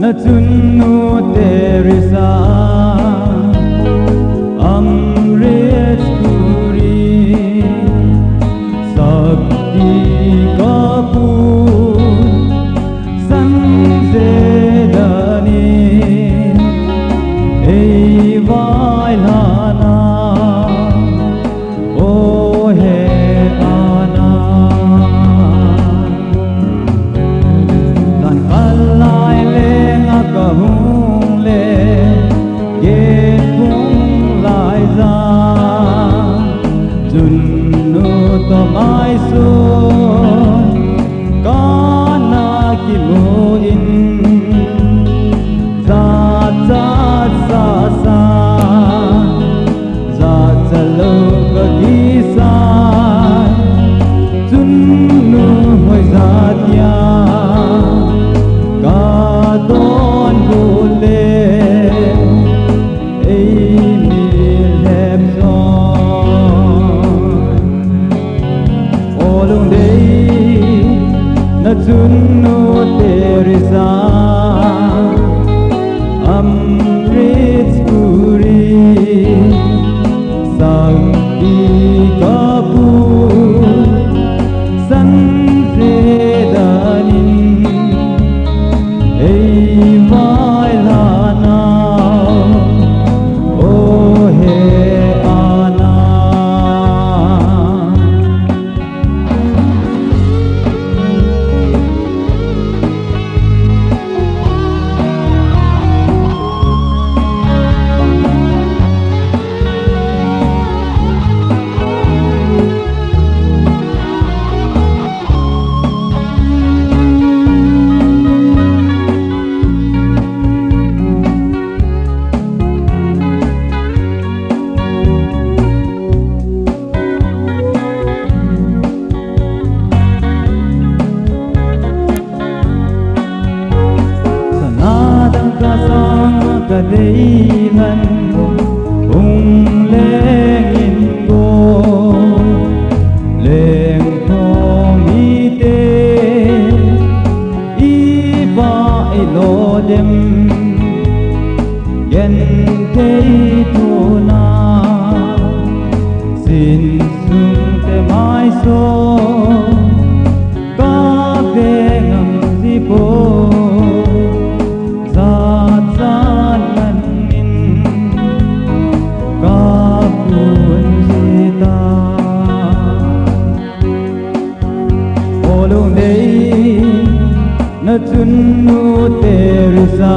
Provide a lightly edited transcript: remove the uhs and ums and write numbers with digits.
na chunu teresa amrit puri sakti kapur sanjedani ei vai lana o he ana tan kalai le ngakahung le ye kung lai za chunu to mai so kana ki mo in za za sa sa za za lo ka gi sa chunu hoi za tia ka don bu le ei mi lep son olung dei na chunu teresa amrit puri sakti kapur sanjedanin ei vai lana o he ana ka dei man ung leng in go leng thong i te i ba i lo dem gen te tu na sin sung te mai so ka ve ngam si po olung dei na chunu teresa